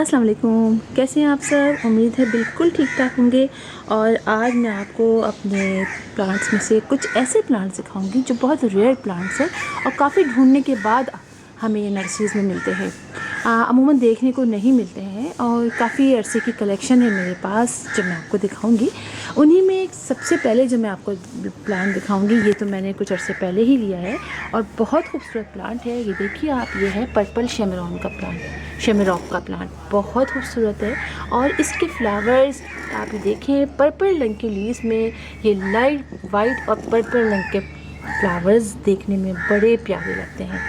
अस्सलाम वालेकुम, कैसे हैं आप सब। उम्मीद है बिल्कुल ठीक ठाक होंगे। और आज मैं आपको अपने प्लांट्स में से कुछ ऐसे प्लांट्स दिखाऊंगी जो बहुत रेयर प्लांट्स हैं और काफ़ी ढूंढने के बाद हमें ये नर्सरीज़ में मिलते हैं। अमूमन देखने को नहीं मिलते हैं और काफ़ी अरसे की कलेक्शन है मेरे पास जो मैं आपको दिखाऊंगी। उन्हीं में एक सबसे पहले जो मैं आपको प्लांट दिखाऊंगी, ये तो मैंने कुछ अरसे पहले ही लिया है और बहुत खूबसूरत प्लांट है। ये देखिए आप, ये है पर्पल शेमेरॉन का प्लांट, शेमेरॉक का प्लांट बहुत खूबसूरत है। और इसके फ्लावर्स आप ये देखें, पर्पल रंग के लीव्स में ये लाइट वाइट और पर्पल रंग के फ्लावर्स देखने में बड़े प्यारे लगते हैं।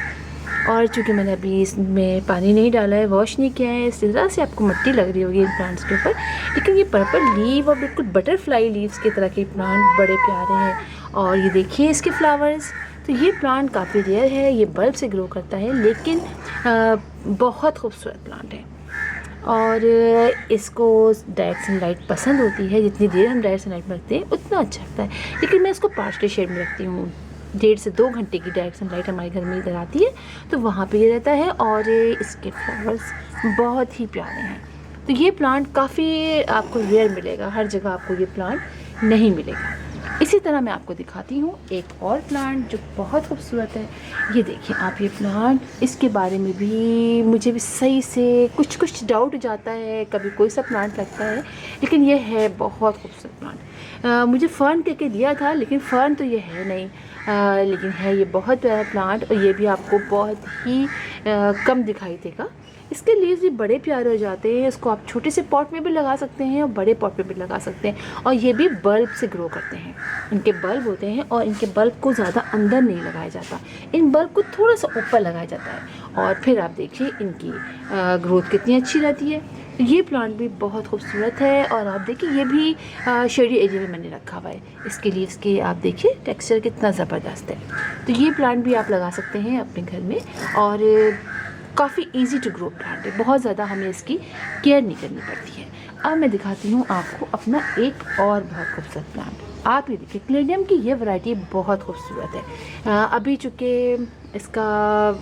और चूँकि मैंने अभी इसमें पानी नहीं डाला है, वॉश नहीं किया है, इस तरह से आपको मिट्टी लग रही होगी इन प्लांट्स के ऊपर, लेकिन ये पर्पल लीव और बिल्कुल बटरफ्लाई लीव्स की तरह के प्लांट बड़े प्यारे हैं। और ये देखिए इसके फ्लावर्स। तो ये प्लांट काफ़ी रेयर है, ये बल्ब से ग्रो करता है, लेकिन बहुत खूबसूरत प्लांट है। और इसको डायरेक्ट सनलाइट पसंद होती है, जितनी देर हम डायरेक्ट सनलाइट में रखते हैं उतना अच्छा लगता है। लेकिन मैं इसको पार्शली शेड में रखती हूँ, 1.5 से 2 घंटे की डायरेक्ट सनलाइट हमारे घर में इधर आती है तो वहाँ पे ये रहता है। और इसके फ्लावर्स बहुत ही प्यारे हैं। तो ये प्लांट काफ़ी आपको रेयर मिलेगा, हर जगह आपको ये प्लांट नहीं मिलेगा। इसी तरह मैं आपको दिखाती हूँ एक और प्लांट जो बहुत खूबसूरत है। ये देखिए आप, ये प्लांट, इसके बारे में भी मुझे भी सही से कुछ डाउट जाता है, कभी कोई सा प्लांट लगता है, लेकिन ये है बहुत खूबसूरत प्लांट। मुझे फर्न करके दिया था, लेकिन फर्न तो ये है नहीं, लेकिन है ये बहुत प्यारा प्लांट। और ये भी आपको बहुत ही कम दिखाई देगा। इसके लीव्स भी बड़े प्यारे हो जाते हैं। इसको आप छोटे से पॉट में भी लगा सकते हैं और बड़े पॉट में भी लगा सकते हैं। और ये भी बल्ब से ग्रो करते हैं, इनके बल्ब होते हैं और इनके बल्ब को ज़्यादा अंदर नहीं लगाया जाता, इन बल्ब को थोड़ा सा ऊपर लगाया जाता है। और फिर आप देखिए इनकी ग्रोथ कितनी अच्छी रहती है। तो ये प्लांट भी बहुत खूबसूरत है। और आप देखिए ये भी शेडी एरिया में मैंने रखा हुआ है। इसके लीव्स के आप देखिए टेक्सचर कितना ज़बरदस्त है। तो ये प्लांट भी आप लगा सकते हैं अपने घर में और काफ़ी इजी टू ग्रो प्लांट है, बहुत ज़्यादा हमें इसकी केयर नहीं करनी पड़ती है। अब मैं दिखाती हूँ आपको अपना एक और बहुत खूबसूरत प्लांट। आप ये देखिए, क्लेडियम की ये वैरायटी बहुत खूबसूरत है। अभी चूँकि इसका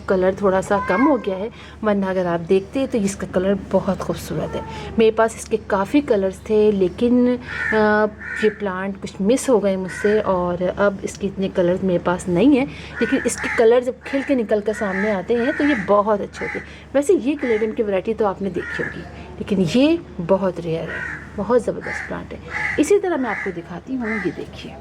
कलर थोड़ा सा कम हो गया है, वरना अगर आप देखते तो इसका कलर बहुत खूबसूरत है। मेरे पास इसके काफ़ी कलर्स थे, लेकिन ये प्लांट कुछ मिस हो गए मुझसे और अब इसके इतने कलर्स मेरे पास नहीं है। लेकिन इसके कलर जब खिल के निकल कर सामने आते हैं तो ये बहुत अच्छे होते हैं। वैसे ये क्लेडियम की वैरायटी तो आपने देखी होगी, लेकिन ये बहुत रेयर है, बहुत ज़बरदस्त प्लांट है। इसी तरह मैं आपको दिखाती हूँ, ये देखिए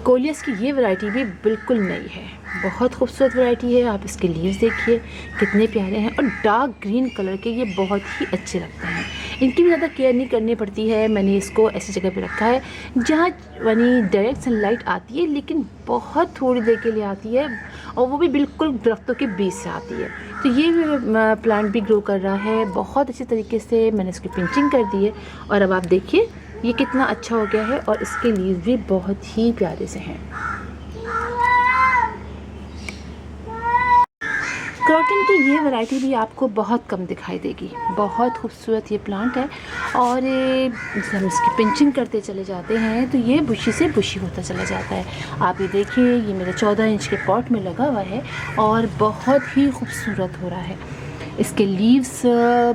कोलियस की ये वैरायटी भी बिल्कुल नई है, बहुत खूबसूरत वैरायटी है। आप इसके लीव्स देखिए कितने प्यारे हैं और डार्क ग्रीन कलर के, ये बहुत ही अच्छे लगते हैं। इनकी भी ज़्यादा केयर नहीं करनी पड़ती है। मैंने इसको ऐसी जगह पे रखा है जहाँ यानी डायरेक्ट सनलाइट आती है, लेकिन बहुत थोड़ी देर के लिए आती है और वो भी बिल्कुल दरख्तों के बीच से आती है। तो ये प्लांट भी ग्रो कर रहा है बहुत अच्छे तरीके से। मैंने इसकी पिंचिंग कर दी है और अब आप देखिए ये कितना अच्छा हो गया है और इसके लीव्स भी बहुत ही प्यारे से हैं। क्रॉटन की ये वैरायटी भी आपको बहुत कम दिखाई देगी, बहुत खूबसूरत ये प्लांट है। और जब हम इसकी पिंचिंग करते चले जाते हैं तो ये बुशी से बुशी होता चला जाता है। आप ये देखिए, ये मेरे 14 इंच के पॉट में लगा हुआ है और बहुत ही खूबसूरत हो रहा है। इसके लीव्स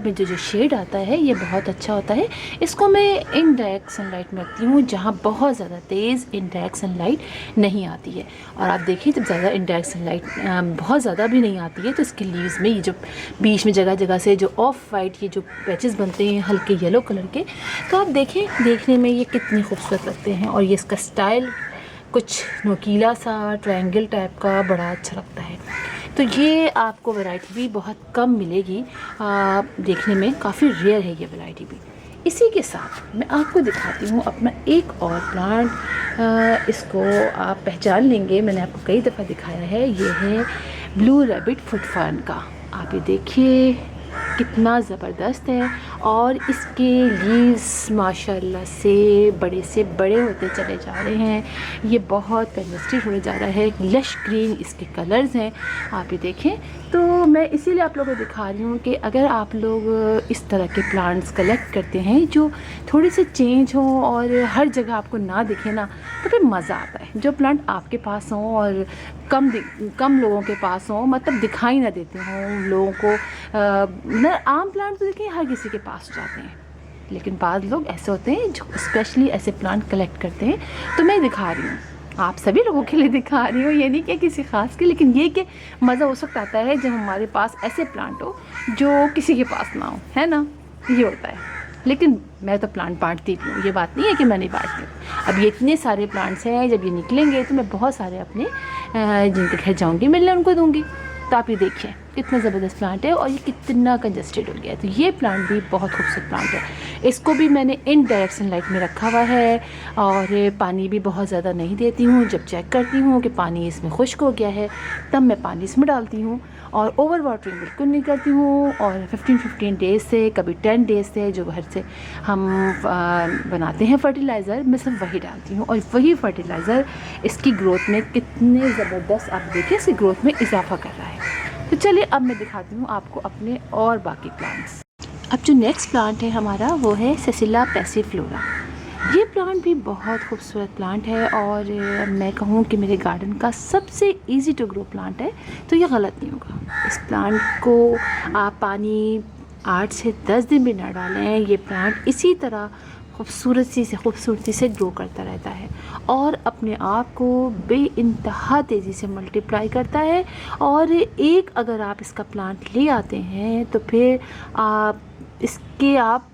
में जो शेड आता है ये बहुत अच्छा होता है। इसको मैं इनडायरेक्ट सनलाइट में रखती हूँ, जहाँ बहुत ज़्यादा तेज़ इनडायरेक्ट सनलाइट नहीं आती है। और आप देखिए जब ज़्यादा इनडायरेक्ट सनलाइट बहुत ज़्यादा भी नहीं आती है तो इसके लीव्स में ये जो बीच में जगह जगह से जो ऑफ वाइट ये जो पैचेस बनते हैं हल्के येलो कलर के, तो आप देखें देखने में ये कितने खूबसूरत लगते हैं। और ये इसका स्टाइल कुछ नोकीला सा ट्रायंगल टाइप का बड़ा अच्छा लगता है। तो ये आपको वैरायटी भी बहुत कम मिलेगी, देखने में काफ़ी रेयर है ये वैरायटी भी। इसी के साथ मैं आपको दिखाती हूँ अपना एक और प्लांट। इसको आप पहचान लेंगे, मैंने आपको कई दफ़ा दिखाया है। ये है ब्लू रैबिट फुट फर्न का। आप ये देखिए कितना ज़बरदस्त है और इसके लीव्स माशाल्लाह से बड़े होते चले जा रहे हैं। ये बहुत पेनिस्ट्री होने जा रहा है, लश ग्रीन इसके कलर्स हैं। आप ये देखें, तो मैं इसीलिए आप लोगों को दिखा रही हूँ कि अगर आप लोग इस तरह के प्लांट्स कलेक्ट करते हैं जो थोड़े से चेंज हों और हर जगह आपको ना दिखे ना, तो फिर मज़ा आता है। जो प्लांट आपके पास हों और कम लोगों के पास हों, मतलब दिखाई ना देते हों लोगों को। ना आम प्लांट तो देखिए हर किसी के पास जाते हैं, लेकिन बाद लोग ऐसे होते हैं जो स्पेशली ऐसे प्लांट कलेक्ट करते हैं। तो मैं दिखा रही हूँ, आप सभी लोगों के लिए दिखा रही हूँ, ये नहीं कि किसी ख़ास के, लेकिन ये कि मज़ा उस वक्त आता है जब हमारे पास ऐसे प्लांट हो जो किसी के पास ना हो, है ना, ये होता है। लेकिन मैं तो प्लांट बांटती भी हूँ, ये बात नहीं है कि मैं नहीं बांटती हूँ। अब ये इतने सारे प्लांट्स हैं, जब ये निकलेंगे तो मैं बहुत सारे अपने जिनके घर जाऊँगी मिलने उनको दूँगी। तो आप ये देखिए कितना ज़बरदस्त प्लांट है और ये कितना कंजस्टेड हो गया है। तो ये प्लांट भी बहुत खूबसूरत प्लांट है। इसको भी मैंने इनडायरेक्ट सनलाइट में रखा हुआ है और पानी भी बहुत ज़्यादा नहीं देती हूँ। जब चेक करती हूँ कि पानी इसमें खुश्क हो गया है तब मैं पानी इसमें डालती हूँ और ओवर वाटरिंग बिल्कुल नहीं करती हूँ। और 15 डेज़ से, कभी 10 डेज़ से जो घर से हम बनाते हैं फर्टिलाइज़र, मैं सिर्फ वही डालती हूँ और वही फर्टिलाइज़र इसकी ग्रोथ में कितने ज़बरदस्त, आप देखिए इसकी ग्रोथ में इजाफा कर रहा है। तो चलिए अब मैं दिखाती हूँ आपको अपने और बाकी प्लांट्स। अब जो नेक्स्ट प्लांट है हमारा वो है सेसिला पैसिफ्लोरा। ये प्लांट भी बहुत खूबसूरत प्लांट है और मैं कहूँ कि मेरे गार्डन का सबसे इजी टू ग्रो प्लांट है, तो ये गलत नहीं होगा। इस प्लांट को आप पानी 8 से 10 दिन भी ना डालें, ये प्लांट इसी तरह खूबसूरती से ग्रो करता रहता है और अपने आप को बेइंतहा तेज़ी से मल्टीप्लाई करता है। और एक अगर आप इसका प्लांट ले आते हैं तो फिर आप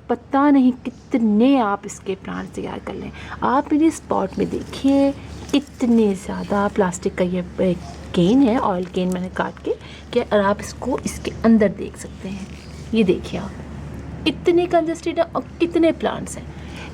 पता नहीं कितने आप इसके प्लांट तैयार कर लें। आप मेरे स्पॉट में देखिए कितने ज़्यादा प्लास्टिक का ये केन है, ऑयल केन मैंने काट के और आप इसको इसके अंदर देख सकते हैं। ये देखिए आप कितने कंजस्टेड है और कितने प्लांट्स हैं।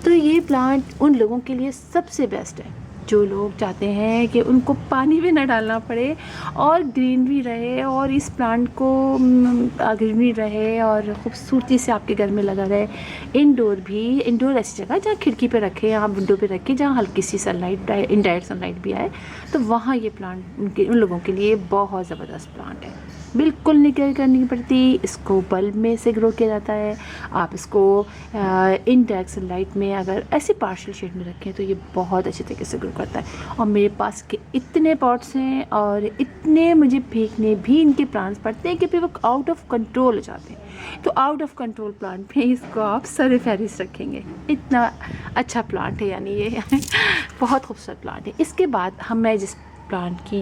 तो ये प्लांट उन लोगों के लिए सबसे बेस्ट है जो लोग चाहते हैं कि उनको पानी भी ना डालना पड़े और ग्रीनरी रहे और इस प्लांट को ग्रीनरी रहे और ख़ूबसूरती से आपके घर में लगा रहे। इंडोर ऐसी जगह जहाँ खिड़की पे रखें या विंडो पे रखें जहाँ हल्की सी सनलाइट, इनडायरेक्ट सनलाइट भी आए, तो वहाँ ये प्लांट उन लोगों के लिए बहुत ज़बरदस्त प्लांट है। बिल्कुल नहीं केयर करनी पड़ती, इसको बल्ब में से ग्रो किया जाता है। आप इसको इनडायरेक्ट सनलाइट में अगर ऐसे पार्शियल शेड में रखें तो ये बहुत अच्छे तरीके से ग्रो करता है। और मेरे पास के इतने पॉट्स हैं और इतने मुझे फेंकने भी इनके प्लांट्स पड़ते हैं कि फिर वो आउट ऑफ कंट्रोल हो जाते हैं। तो आउट ऑफ कंट्रोल प्लांट में इसको आप सर-ए-फ़हरिस्त रखेंगे, इतना अच्छा प्लांट है, यानी ये बहुत खूबसूरत प्लांट है। इसके बाद मैं जिस प्लांट की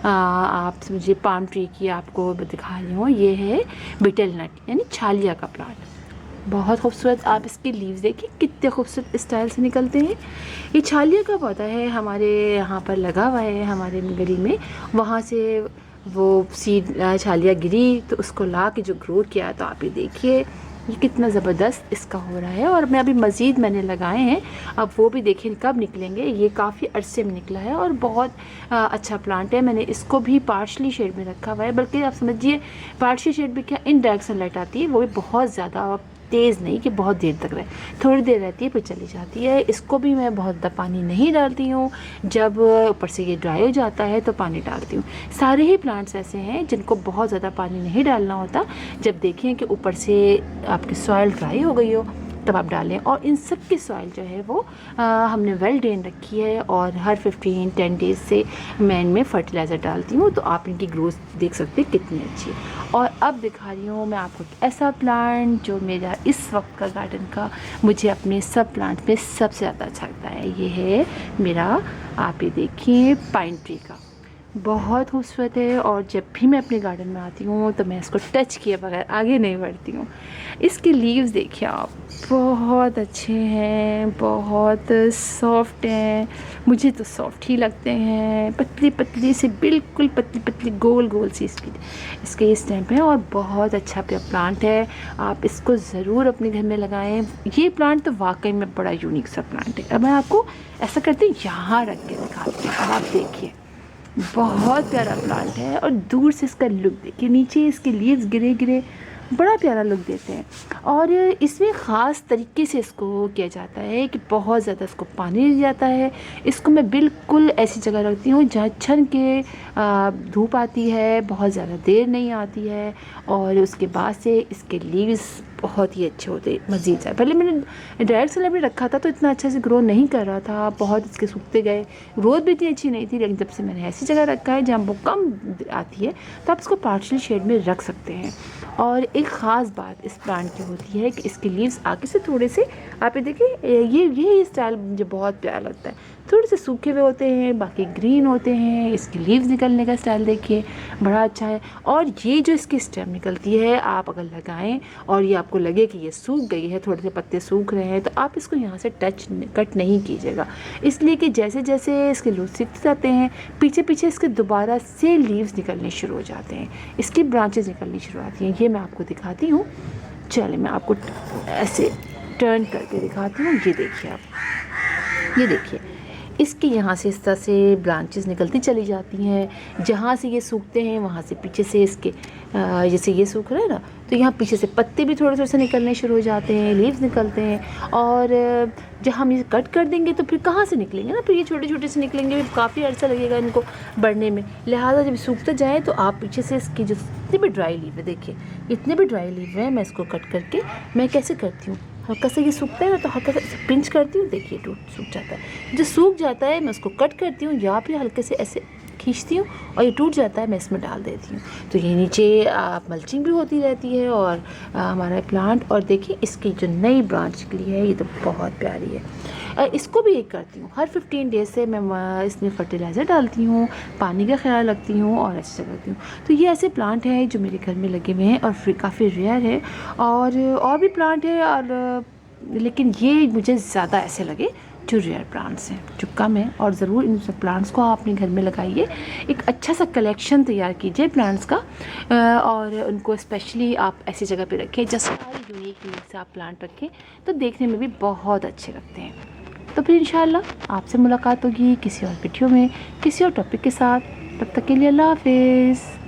आप समझिए पाम ट्री की आपको दिखा रही हूँ, ये है बिटल नट यानी छालिया का प्लांट। बहुत खूबसूरत, आप इसके लीव्स देखिए कितने खूबसूरत स्टाइल से निकलते हैं। ये छालिया का पौधा है, हमारे यहाँ पर लगा हुआ है हमारे गली में। वहाँ से वो सीड छालिया गिरी तो उसको ला के जो ग्रो किया, तो आप ये देखिए ये कितना ज़बरदस्त इसका हो रहा है। और मैं अभी मज़ीद मैंने लगाए हैं, अब वो भी देखें कब निकलेंगे। ये काफ़ी अरसे में निकला है और बहुत अच्छा प्लांट है। मैंने इसको भी पार्शली शेड में रखा हुआ है, बल्कि आप समझिए पार्शली शेड में क्या इनडायरेक्ट सनलाइट आती है, वो भी बहुत ज़्यादा तेज़ नहीं कि बहुत देर तक रहे, थोड़ी देर रहती है फिर चली जाती है। इसको भी मैं बहुत ज़्यादा पानी नहीं डालती हूँ, जब ऊपर से ये ड्राई हो जाता है तो पानी डालती हूँ। सारे ही प्लांट्स ऐसे हैं जिनको बहुत ज़्यादा पानी नहीं डालना होता। जब देखें कि ऊपर से आपकी सॉइल ड्राई हो गई हो तब आप डालें। और इन सब की सॉइल जो है वो हमने वेल ड्रेन रखी है और हर 10 डेज़ से मैं इनमें फर्टिलाइज़र डालती हूँ। तो आप इनकी ग्रोथ देख सकते हैं कितनी अच्छी है। और अब दिखा रही हूँ मैं आपको ऐसा प्लांट जो मेरा इस वक्त का गार्डन का मुझे अपने सब प्लांट में सबसे ज़्यादा अच्छा लगता है। ये है मेरा, आप ये देखिए, पाइन ट्री का। बहुत खूबसूरत है और जब भी मैं अपने गार्डन में आती हूँ तो मैं इसको टच किए बगैर आगे नहीं बढ़ती हूँ। इसके लीव्स देखिए आप, बहुत अच्छे हैं, बहुत सॉफ्ट हैं, मुझे तो सॉफ्ट ही लगते हैं। पतली पतली से, बिल्कुल पतली पतली गोल गोल सी इसके स्टेम है और बहुत अच्छा प्लांट है। आप इसको ज़रूर अपने घर में लगाएं। ये प्लांट तो वाकई में बड़ा यूनिक सा प्लांट है। अब मैं आपको ऐसा करते हैं यहाँ रख के दिखाती हूँ। अब आप देखिए बहुत प्यारा प्लांट है और दूर से इसका लुक देखिए, नीचे इसके लीव्स गिरे गिरे बड़ा प्यारा लुक देते हैं। और इसमें ख़ास तरीके से इसको किया जाता है कि बहुत ज़्यादा इसको पानी दिया जाता है। इसको मैं बिल्कुल ऐसी जगह रखती हूँ जहाँ छन के धूप आती है, बहुत ज़्यादा देर नहीं आती है और उसके बाद से इसके लीव्स बहुत ही अच्छे होते मज़ीद से। पहले मैंने डायरेक्ट सनलाइट में रखा था तो इतना अच्छे से ग्रो नहीं कर रहा था, बहुत इसके सूखते गए, ग्रोथ भी इतनी अच्छी नहीं थी। लेकिन जब से मैंने ऐसी जगह रखा है जहाँ वो कम आती है तो आप इसको पार्शियल शेड में रख सकते हैं। और एक ख़ास बात इस प्लांट की होती है कि इसके लीव्स आगे से थोड़े से, आप ये देखिए, ये स्टाइल मुझे बहुत प्यारा लगता है, थोड़े से सूखे हुए होते हैं, बाकी ग्रीन होते हैं। इसकी लीव्स निकलने का स्टाइल देखिए, बड़ा अच्छा है। और ये जो इसकी स्टेम निकलती है, आप अगर लगाएं और ये आपको लगे कि ये सूख गई है, थोड़े से पत्ते सूख रहे हैं, तो आप इसको यहाँ से कट नहीं कीजिएगा, इसलिए कि जैसे जैसे इसके लूज सीखते जाते हैं, पीछे पीछे इसके दोबारा से लीव्स निकलने शुरू हो जाते हैं, इसकी ब्रांचेस निकलनी शुरू आती हैं। ये मैं आपको दिखाती हूँ, चलिए मैं आपको ऐसे टर्न करके दिखाती हूँ। ये देखिए आप, ये देखिए इसके यहाँ से इस तरह से ब्रांचेस निकलती चली जाती हैं। जहाँ से ये सूखते हैं वहाँ से पीछे से इसके जैसे ये सूख रहा है ना, तो यहाँ पीछे से पत्ते भी थोड़े थोड़े से निकलने शुरू हो जाते हैं, लीव्स निकलते हैं। और जब हम इसे कट कर देंगे तो फिर कहाँ से निकलेंगे ना, फिर ये छोटे छोटे से निकलेंगे, फिर काफ़ी अर्सा लगेगा इनको बढ़ने में। लिहाजा जब सूखते जाए तो आप पीछे से इसकी जो जितनी भी ड्राई लीव है, देखिए इतने भी ड्राई लीव है, मैं इसको कट करके मैं कैसे करती हूँ, हल्का सा ये सूखता है ना तो हल्का सा पिंच करती हूँ, देखिए टूट सूख जाता है। जो सूख जाता है मैं उसको कट करती हूँ या फिर हल्के से ऐसे खींचती हूँ और ये टूट जाता है, मैं इसमें डाल देती हूँ। तो ये नीचे मल्चिंग भी होती रहती है और हमारा प्लांट। और देखिए इसकी जो नई ब्रांच निकली है ये तो बहुत प्यारी है। इसको भी एक करती हूँ, हर 15 डेज से मैं इसमें फर्टिलाइज़र डालती हूँ, पानी का ख्याल रखती हूँ और ऐसे करती हूँ। तो ये ऐसे प्लांट है जो मेरे घर में लगे हुए हैं और फिर काफ़ी रेयर है। और भी प्लांट है और लेकिन ये मुझे ज़्यादा ऐसे लगे जो रेयर प्लांट्स हैं, जो कम है। और ज़रूर इन सब प्लांट्स को आप अपने घर में लगाइए, एक अच्छा सा कलेक्शन तैयार कीजिए प्लांट्स का और उनको स्पेशली आप ऐसी जगह पे रखें जैसे यूनिक से आप प्लांट रखें तो देखने में भी बहुत अच्छे लगते हैं। तो फिर इंशाल्लाह आपसे मुलाकात होगी किसी और वीडियो में किसी और टॉपिक के साथ। तब तक के लिए अल्लाह हाफिज़।